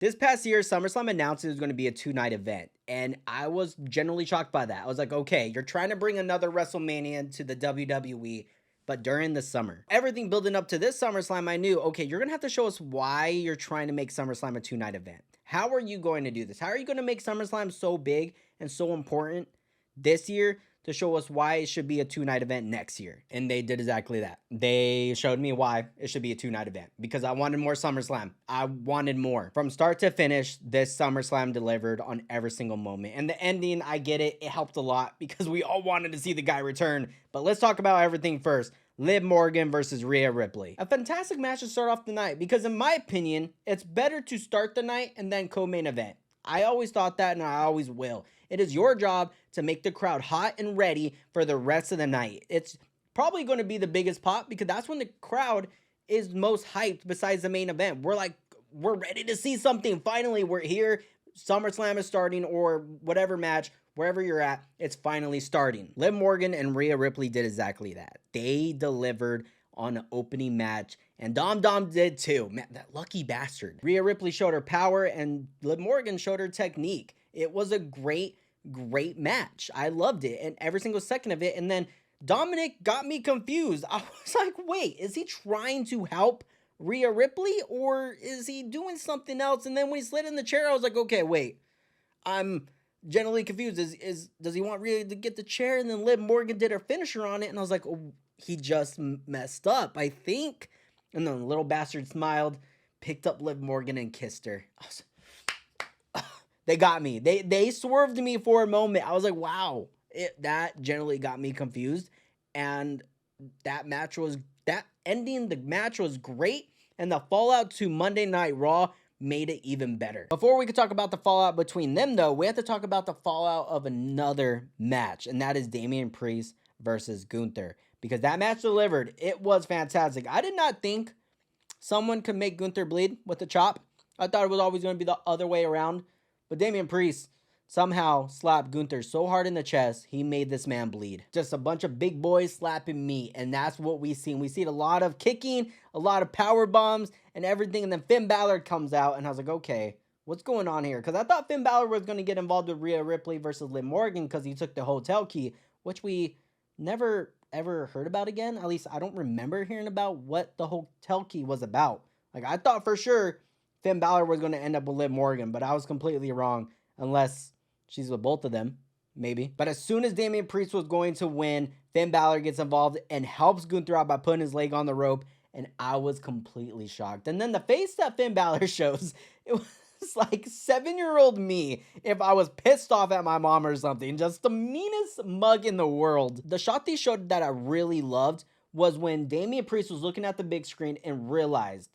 This past year, SummerSlam announced it was going to be a 2-night event, and I was generally shocked by that. I was like, okay, you're trying to bring another WrestleMania to the WWE, but during the summer. Everything building up to this SummerSlam, I knew, okay, you're going to have to show us why you're trying to make SummerSlam a 2-night event. How are you going to do this? How are you going to make SummerSlam so big and so important this year to show us why it should be a 2-night event next year? And they did exactly that. They showed me why it should be a 2-night event because I wanted more SummerSlam. I wanted more. From start to finish, this SummerSlam delivered on every single moment. And the ending, I get it. It helped a lot because we all wanted to see the guy return. But let's talk about everything first. Liv Morgan versus Rhea Ripley. A fantastic match to start off the night because in my opinion, it's better to start the night and then co-main event. I always thought that and I always will. It is your job to make the crowd hot and ready for the rest of the night. It's probably going to be the biggest pop because that's when the crowd is most hyped besides the main event. We're ready to see something. Finally, we're here. SummerSlam is starting or whatever match, wherever you're at, it's finally starting. Liv Morgan and Rhea Ripley did exactly that. They delivered on an opening match, and Dom did too. Man, that lucky bastard. Rhea Ripley showed her power, and Liv Morgan showed her technique. It was a great match. I loved it, and every single second of it. And then Dominic got me confused. I was like, wait, is he trying to help Rhea Ripley, or is he doing something else? And then when he slid in the chair, I was like, okay, wait, I'm generally confused. Does he want Rhea to get the chair? And then Liv Morgan did her finisher on it, and I was like, oh, he just messed up, I think. And then the little bastard smiled, picked up Liv Morgan and kissed her. They got me. They swerved me for a moment. I was like, wow. That generally got me confused. And that ending the match was great. And the fallout to Monday Night Raw made it even better. Before we could talk about the fallout between them, though, we have to talk about the fallout of another match. And that is Damian Priest versus Gunther. Because that match delivered. It was fantastic. I did not think someone could make Gunther bleed with a chop. I thought it was always going to be the other way around. But Damian Priest somehow slapped Gunther so hard in the chest, he made this man bleed. Just a bunch of big boys slapping meat, and that's what we seen. We seen a lot of kicking, a lot of power bombs, and everything, and then Finn Balor comes out, and I was like, okay, what's going on here? Because I thought Finn Balor was going to get involved with Rhea Ripley versus Liv Morgan because he took the hotel key, which we never ever heard about again. At least I don't remember hearing about what the hotel key was about. Like, I thought for sure Finn Balor was going to end up with Liv Morgan, but I was completely wrong, unless she's with both of them, maybe. But as soon as Damian Priest was going to win, Finn Balor gets involved and helps Gunther out by putting his leg on the rope, and I was completely shocked. And then the face that Finn Balor shows, it was like 7-year-old me if I was pissed off at my mom or something. Just the meanest mug in the world. The shot they showed that I really loved was when Damian Priest was looking at the big screen and realized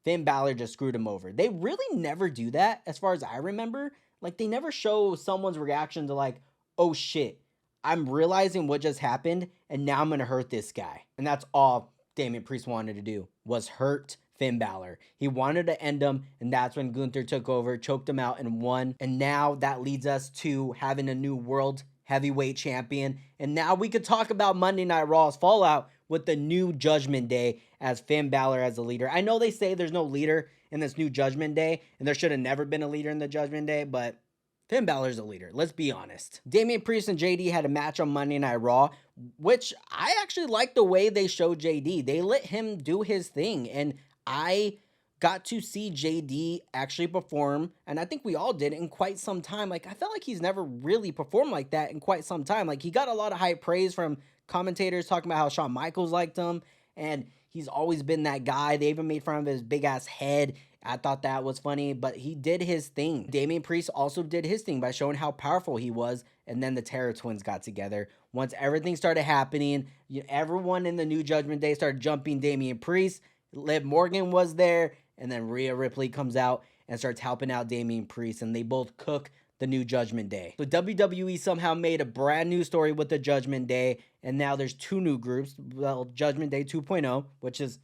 Finn Balor just screwed him over. They really never do that, as far as I remember. Like, they never show someone's reaction to like, oh shit, I'm realizing what just happened, and now I'm going to hurt this guy. And that's all Damian Priest wanted to do, was hurt Finn Balor. He wanted to end him, and that's when Gunther took over, choked him out, and won. And now that leads us to having a new world heavyweight champion. And now we could talk about Monday Night Raw's fallout with the new Judgment Day as Finn Balor as the leader. I know they say there's no leader in this new Judgment Day, and there should have never been a leader in the Judgment Day, but Finn Balor's a leader. Let's be honest. Damian Priest and JD had a match on Monday Night Raw, which I actually like the way they showed JD. They let him do his thing, and I got to see JD actually perform, and I think we all did in quite some time. Like, I felt like he's never really performed like that in quite some time. Like, he got a lot of high praise from commentators talking about how Shawn Michaels liked him, and he's always been that guy. They even made fun of his big-ass head. I thought that was funny, but he did his thing. Damian Priest also did his thing by showing how powerful he was, and then the Terror Twins got together. Once everything started happening, everyone in the new Judgment Day started jumping Damian Priest. Liv Morgan was there, and then Rhea Ripley comes out and starts helping out Damian Priest, and they both cook the new Judgment Day. So WWE somehow made a brand new story with the Judgment Day, and now there's 2 new groups. Well, Judgment Day 2.0, which is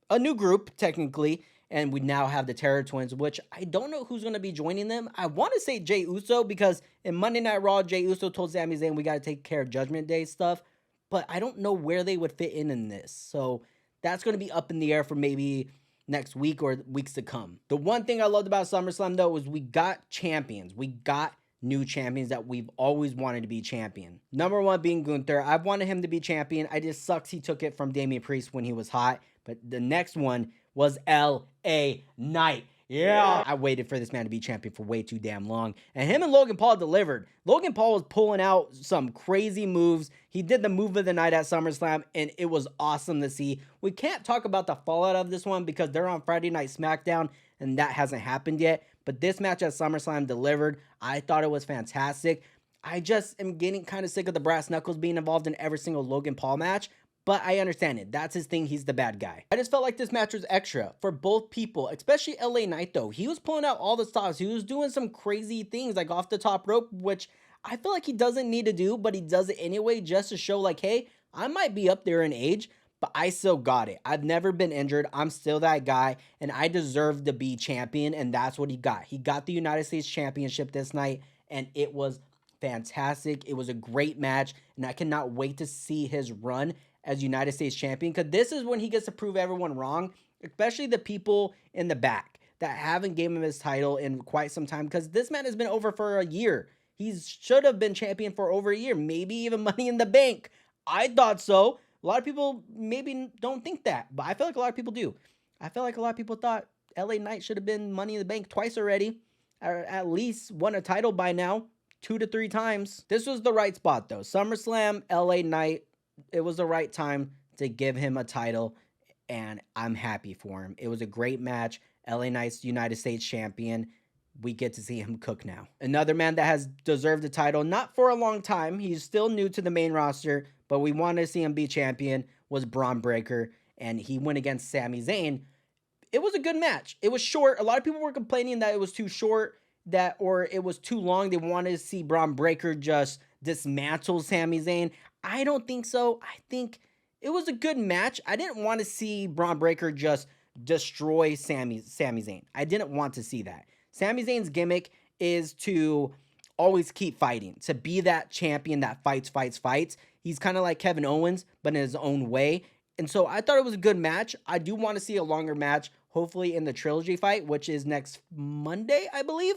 a new group, technically, and we now have the Terror Twins, which I don't know who's going to be joining them. I want to say Jey Uso, because in Monday Night Raw, Jey Uso told Sami Zayn we got to take care of Judgment Day stuff, but I don't know where they would fit in this. So that's going to be up in the air for maybe next week or weeks to come. The one thing I loved about SummerSlam though was we got champions. We got new champions that we've always wanted to be champion. Number one being Gunther. I've wanted him to be champion. I just sucks he took it from Damian Priest when he was hot. But the next one was LA Knight. Yeah. I waited for this man to be champion for way too damn long. And him and Logan Paul delivered. Logan Paul was pulling out some crazy moves. He did the move of the night at SummerSlam, and it was awesome to see. We can't talk about the fallout of this one because they're on Friday Night SmackDown, and that hasn't happened yet. But this match at SummerSlam delivered. I thought it was fantastic. I just am getting kind of sick of the brass knuckles being involved in every single Logan Paul match. But I understand it. That's his thing. He's the bad guy. I just felt like this match was extra for both people, especially LA Knight though. He was pulling out all the stops. He was doing some crazy things like off the top rope, which I feel like he doesn't need to do, but he does it anyway just to show like, hey, I might be up there in age, but I still got it. I've never been injured. I'm still that guy, and I deserve to be champion, and that's what he got. He got the United States Championship this night, and it was fantastic. It was a great match, and I cannot wait to see his run as United States champion, because this is when he gets to prove everyone wrong, especially the people in the back that haven't given him his title in quite some time, because this man has been over for a year. He should have been champion for over a year, maybe even Money in the Bank. I thought so. A lot of people maybe don't think that, but I feel like a lot of people do. I feel like a lot of people thought LA Knight should have been Money in the Bank twice already, or at least won a title by now, 2 to 3 times. This was the right spot though. SummerSlam, LA Knight, it was the right time to give him a title, and I'm happy for him. It was a great match. LA Knight's United States champion. We get to see him cook now. Another man that has deserved the title, not for a long time. He's still new to the main roster, but we wanted to see him be champion, was Braun Breaker, and he went against Sami Zayn. It was a good match. It was short. A lot of people were complaining that it was too short, or it was too long. They wanted to see Braun Breaker just dismantle Sami Zayn. I don't think so. I think it was a good match. I didn't want to see Braun Breaker just destroy Sami Zayn. I didn't want to see that. Sami Zayn's gimmick is to always keep fighting, to be that champion that fights. He's kind of like Kevin Owens, but in his own way. And so I thought it was a good match. I do want to see a longer match, hopefully in the trilogy fight, which is next Monday, I believe.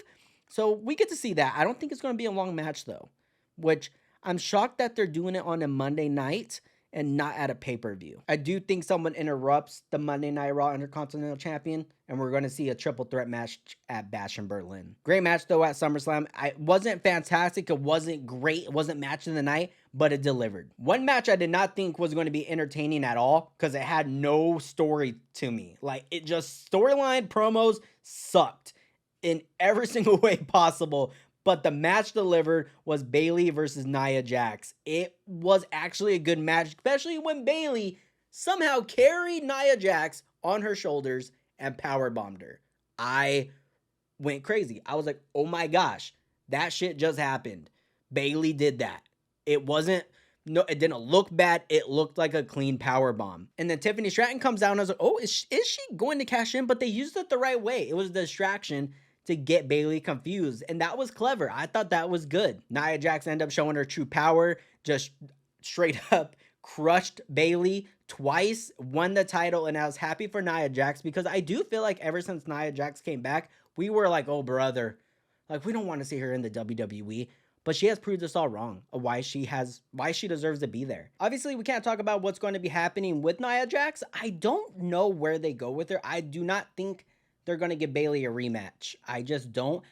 So we get to see that. I don't think it's going to be a long match, though, which I'm shocked that they're doing it on a Monday night and not at a pay-per-view. I do think someone interrupts the Monday Night Raw Intercontinental Champion, and we're going to see a triple threat match at Bash in Berlin. Great match, though, at SummerSlam. It wasn't fantastic. It wasn't great. It wasn't match of the night, but it delivered. One match I did not think was going to be entertaining at all because it had no story to me. Like, it just, storyline promos sucked in every single way possible. But the match delivered was Bayley versus Nia Jax. It was actually a good match, especially when Bayley somehow carried Nia Jax on her shoulders and powerbombed her. I went crazy. I was like, oh my gosh, that shit just happened. Bayley did that. It didn't look bad. It looked like a clean powerbomb. And then Tiffany Stratton comes down and I was like, oh, is she going to cash in? But they used it the right way. It was a distraction to get Bayley confused, and that was clever. I thought that was good. Nia Jax ended up showing her true power, just straight up crushed Bayley twice, won the title, and I was happy for Nia Jax because I do feel like ever since Nia Jax came back, we were like, oh brother, like we don't want to see her in the WWE, but she has proved us all wrong of why she deserves to be there. Obviously, we can't talk about what's going to be happening with Nia Jax. I don't know where they go with her. I do not think they're going to give Bayley a rematch. I just don't.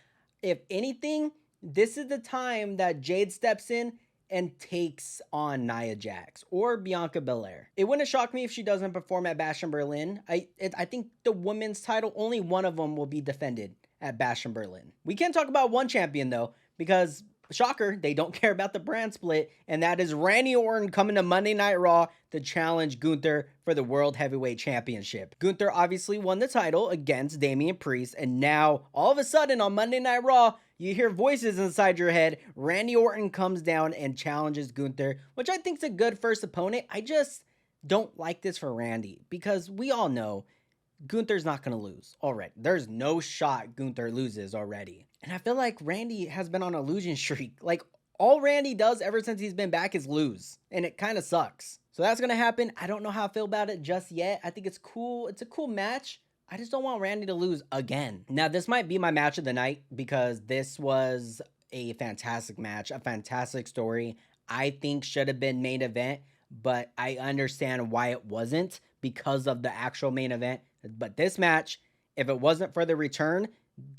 If anything, this is the time that Jade steps in and takes on Nia Jax or Bianca Belair. It wouldn't shock me if she doesn't perform at Bash in Berlin. I think the women's title, only one of them will be defended at Bash in Berlin. We can talk about one champion though, because shocker, they don't care about the brand split, and that is Randy Orton coming to Monday Night Raw to challenge Gunther for the World Heavyweight Championship. Gunther obviously won the title against Damian Priest, and now, all of a sudden, on Monday Night Raw, you hear voices inside your head. Randy Orton comes down and challenges Gunther, which I think is a good first opponent. I just don't like this for Randy, because we all know Gunther's not going to lose already. There's no shot Gunther loses already. And I feel like Randy has been on a losing streak. Like, all Randy does ever since he's been back is lose. And it kind of sucks. So that's going to happen. I don't know how I feel about it just yet. I think it's cool. It's a cool match. I just don't want Randy to lose again. Now, this might be my match of the night because this was a fantastic match, a fantastic story. I think should have been main event, but I understand why it wasn't because of the actual main event. But this match, if it wasn't for the return,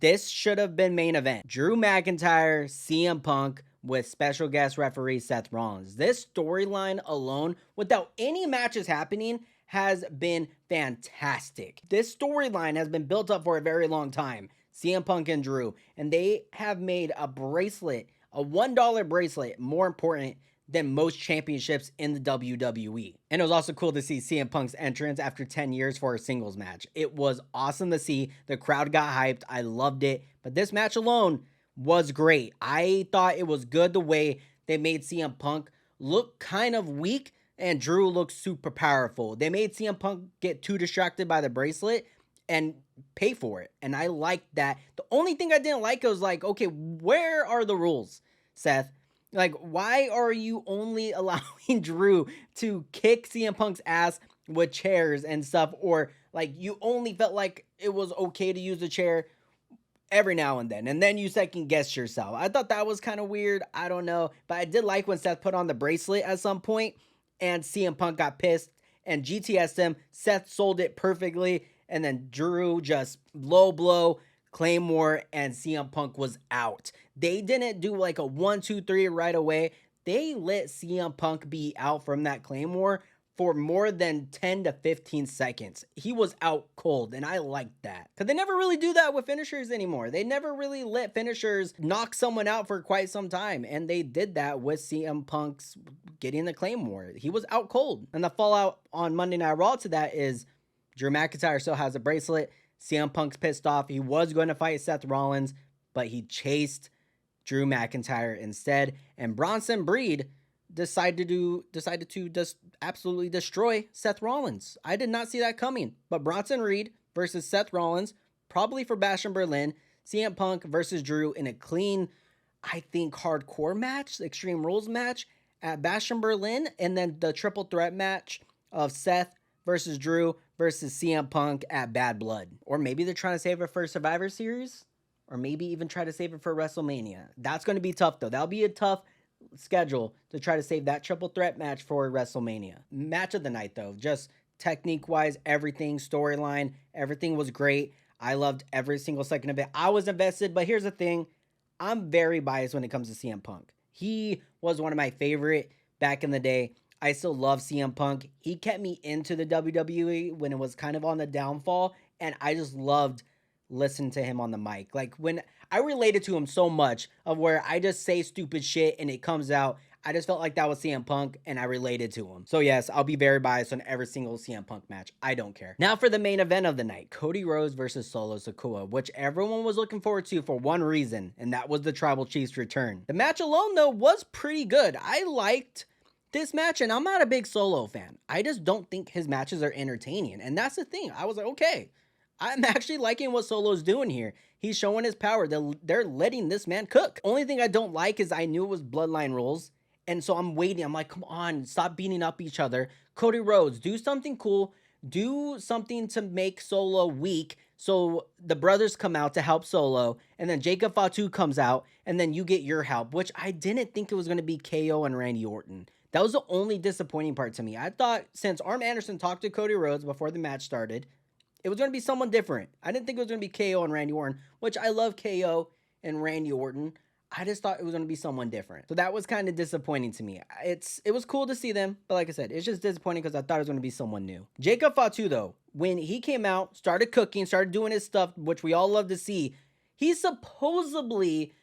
this should have been main event. Drew McIntyre, CM Punk with special guest referee Seth Rollins. This storyline alone, without any matches happening, has been fantastic. This storyline has been built up for a very long time. CM Punk and Drew, and they have made a bracelet, a $1 bracelet, more important than most championships in the WWE. And it was also cool to see CM Punk's entrance after 10 years for a singles match. It was awesome to see. The crowd got hyped. I loved it. But this match alone was great. I thought it was good the way they made CM Punk look kind of weak and Drew look super powerful. They made CM Punk get too distracted by the bracelet and pay for it. And I liked that. The only thing I didn't like was like, okay, where are the rules, Seth? Like, why are you only allowing Drew to kick CM Punk's ass with chairs and stuff? Or, like, you only felt like it was okay to use the chair every now and then you second guess yourself. I thought that was kind of weird. I don't know. But I did like when Seth put on the bracelet at some point and CM Punk got pissed and GTS'd him. Seth sold it perfectly. And then Drew just low blow, Claymore, and CM Punk was out. They didn't do like a 1, 2, 3 right away. They let CM Punk be out from that Claymore for more than 10 to 15 seconds. He was out cold, and I liked that. Because they never really do that with finishers anymore. They never really let finishers knock someone out for quite some time, and they did that with CM Punk's getting the Claymore. He was out cold. And the fallout on Monday Night Raw to that is Drew McIntyre still has a bracelet. CM Punk's pissed off. He was going to fight Seth Rollins, but he chased Drew McIntyre instead. And Bronson Reed decided to just absolutely destroy Seth Rollins. I did not see that coming. But Bronson Reed versus Seth Rollins, probably for Bash in Berlin. CM Punk versus Drew in a clean, I think, hardcore match, Extreme Rules match at Bash in Berlin. And then the triple threat match of Seth versus Drew versus CM Punk at Bad Blood. Or maybe they're trying to save it for Survivor Series. Or maybe even try to save it for WrestleMania. That's going to be tough, though. That'll be a tough schedule to try to save that triple threat match for WrestleMania. Match of the night, though. Just technique-wise, everything, storyline, everything was great. I loved every single second of it. I was invested, but here's the thing. I'm very biased when it comes to CM Punk. He was one of my favorite back in the day. I still love CM Punk. He kept me into the WWE when it was kind of on the downfall, and I just loved listening to him on the mic. Like, when I related to him so much of where I just say stupid shit and it comes out, I just felt like that was CM Punk and I related to him. So yes, I'll be very biased on every single CM Punk match. I don't care. Now for the main event of the night, Cody Rhodes versus Solo Sikoa, which everyone was looking forward to for one reason, and that was the Tribal Chief's return. The match alone, though, was pretty good. I liked this match, and I'm not a big Solo fan. I just don't think his matches are entertaining, and that's the thing. I was like, okay, I'm actually liking what Solo's doing here. He's showing his power. They're letting this man cook. Only thing I don't like is I knew it was bloodline rules, and so I'm waiting. I'm like, come on, stop beating up each other. Cody Rhodes, do something cool. Do something to make Solo weak so the brothers come out to help Solo, and then Jacob Fatu comes out, and then you get your help, which I didn't think it was going to be KO and Randy Orton. That was the only disappointing part to me. I thought since Arn Anderson talked to Cody Rhodes before the match started, it was going to be someone different. I didn't think it was going to be KO and Randy Orton, which I love KO and Randy Orton. I just thought it was going to be someone different. So that was kind of disappointing to me. It was cool to see them, but like I said, it's just disappointing because I thought it was going to be someone new. Jacob Fatu, though, when he came out, started cooking, started doing his stuff, which we all love to see, he supposedly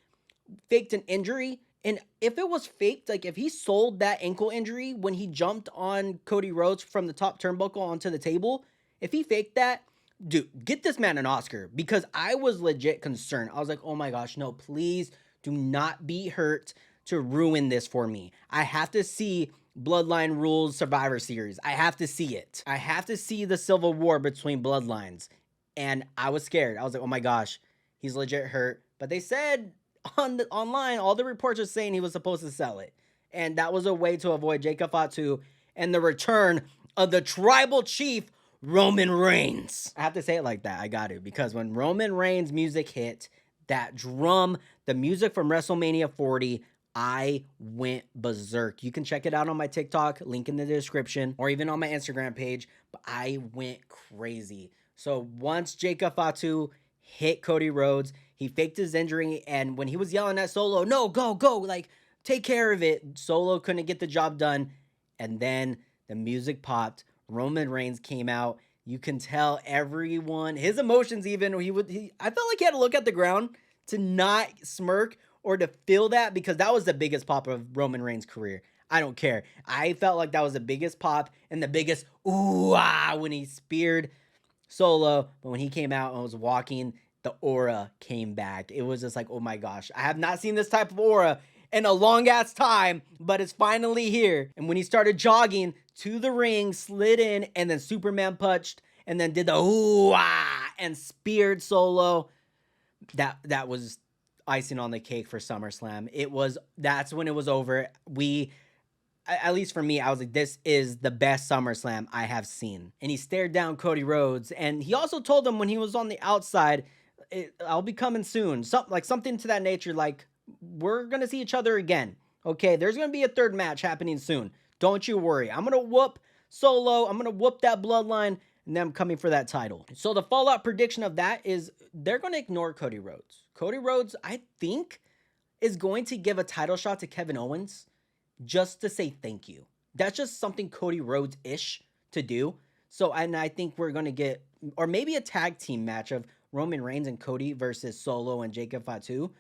faked an injury. And if it was faked, like if he sold that ankle injury when he jumped on Cody Rhodes from the top turnbuckle onto the table, if he faked that, dude, get this man an Oscar, because I was legit concerned. I was like, oh my gosh, no, please do not be hurt to ruin this for me. I have to see Bloodline Rules Survivor Series. I have to see it. I have to see the civil war between bloodlines. And I was scared. I was like, oh my gosh, he's legit hurt. But they said online, all the reports are saying he was supposed to sell it. And that was a way to avoid Jacob Fatu and the return of the Tribal Chief, Roman Reigns. I have to say it like that. I got to, because when Roman Reigns music hit, that drum, the music from WrestleMania 40, I went berserk. You can check it out on my TikTok, link in the description, or even on my Instagram page, but I went crazy. So once Jacob Fatu hit Cody Rhodes, he faked his injury, and when he was yelling at Solo, no, go, like, take care of it, Solo couldn't get the job done, and then the music popped. Roman Reigns came out. You can tell everyone, his emotions even, I felt like he had to look at the ground to not smirk or to feel that, because that was the biggest pop of Roman Reigns' career. I don't care. I felt like that was the biggest pop and the biggest ooh ah when he speared Solo. But when he came out and was walking, the aura came back. It was just like, oh my gosh, I have not seen this type of aura in a long ass time, but it's finally here. And when he started jogging to the ring, slid in, and then Superman punched, and then did the ooh ah and speared Solo, that was icing on the cake for SummerSlam. That's when it was over. At least for me, I was like, this is the best SummerSlam I have seen. And he stared down Cody Rhodes, and he also told him when he was on the outside, I'll be coming soon. Something to that nature, like, we're going to see each other again. Okay, there's going to be a third match happening soon. Don't you worry. I'm going to whoop Solo. I'm going to whoop that bloodline, and then I'm coming for that title. So the fallout prediction of that is they're going to ignore Cody Rhodes. Cody Rhodes, I think, is going to give a title shot to Kevin Owens just to say thank you. That's just something Cody Rhodes-ish to do. So, and I think we're going to get, or maybe a tag team match of Roman Reigns and Cody versus Solo and Jacob Fatu,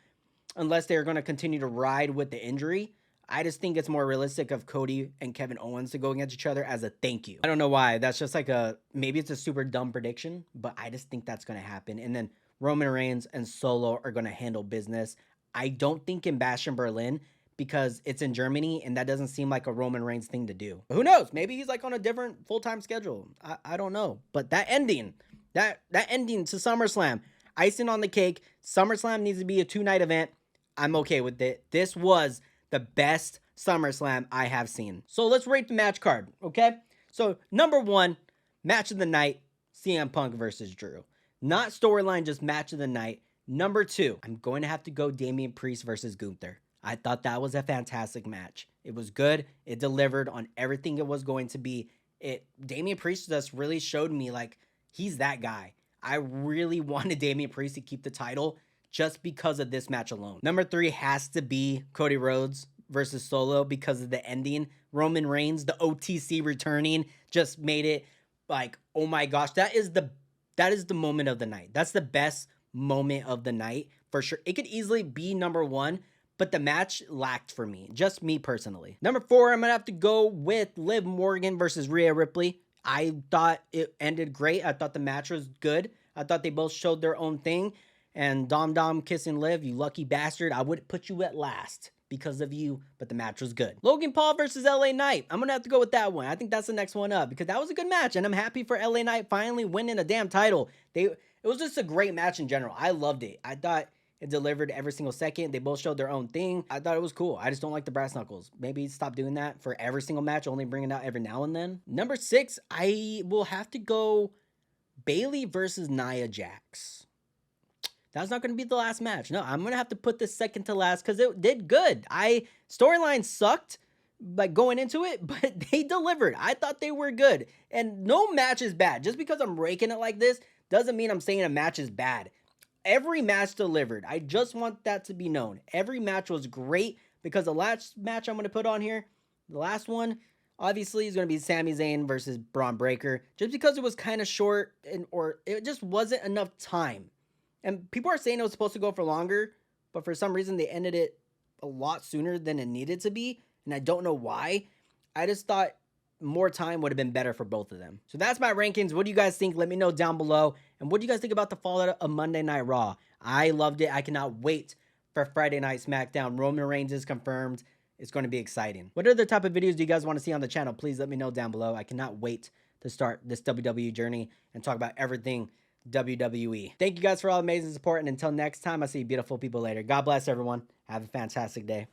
unless they're going to continue to ride with the injury. I just think it's more realistic of Cody and Kevin Owens to go against each other as a thank you. I don't know why. That's just like maybe it's a super dumb prediction, but I just think that's going to happen. And then Roman Reigns and Solo are going to handle business. I don't think in Bash in Berlin, because it's in Germany, and that doesn't seem like a Roman Reigns thing to do. But who knows? Maybe he's like on a different full-time schedule. I don't know. But that ending to SummerSlam, icing on the cake. SummerSlam needs to be a 2-night event. I'm okay with it. This was the best SummerSlam I have seen. So let's rate the match card, okay? So number 1, match of the night, CM Punk versus Drew. Not storyline, just match of the night. Number 2, I'm going to have to go Damian Priest versus Gunther. I thought that was a fantastic match. It was good. It delivered on everything it was going to be. Damian Priest just really showed me, like, he's that guy. I really wanted Damian Priest to keep the title just because of this match alone. Number 3 has to be Cody Rhodes versus Solo because of the ending. Roman Reigns, the OTC returning, just made it like, oh my gosh, that is the moment of the night. That's the best moment of the night for sure. It could easily be number 1, but the match lacked for me, just me personally. Number 4, I'm gonna have to go with Liv Morgan versus Rhea Ripley. I thought it ended great. I thought the match was good. I thought they both showed their own thing. And Dom kissing Liv, you lucky bastard. I would put you at last because of you, but the match was good. Logan Paul versus LA Knight. I'm gonna have to go with that one. I think that's the next one up because that was a good match, and I'm happy for LA Knight finally winning a damn title. It was just a great match in general. I loved it. I thought it delivered every single second. They both showed their own thing. I thought it was cool. I just don't like the brass knuckles. Maybe stop doing that for every single match, only bring it out every now and then. Number 6, I will have to go Bayley versus Nia Jax. That's not going to be the last match. No, I'm going to have to put this second to last because it did good. Storyline sucked like going into it, but they delivered. I thought they were good. And no match is bad. Just because I'm raking it like this doesn't mean I'm saying a match is bad. Every match delivered. I just want that to be known. Every match was great because the last match I'm going to put on here, the last one, obviously is going to be Sami Zayn versus Braun Breaker. Just because it was kind of short or it just wasn't enough time. And people are saying it was supposed to go for longer, but for some reason they ended it a lot sooner than it needed to be. And I don't know why. I just thought more time would have been better for both of them. So that's my rankings. What do you guys think? Let me know down below. And what do you guys think about the fallout of Monday Night Raw? I loved it. I cannot wait for Friday Night SmackDown. Roman Reigns is confirmed. It's going to be exciting. What other type of videos do you guys want to see on the channel? Please let me know down below. I cannot wait to start this WWE journey and talk about everything WWE. Thank you guys for all the amazing support. And until next time, I'll see you beautiful people later. God bless everyone. Have a fantastic day.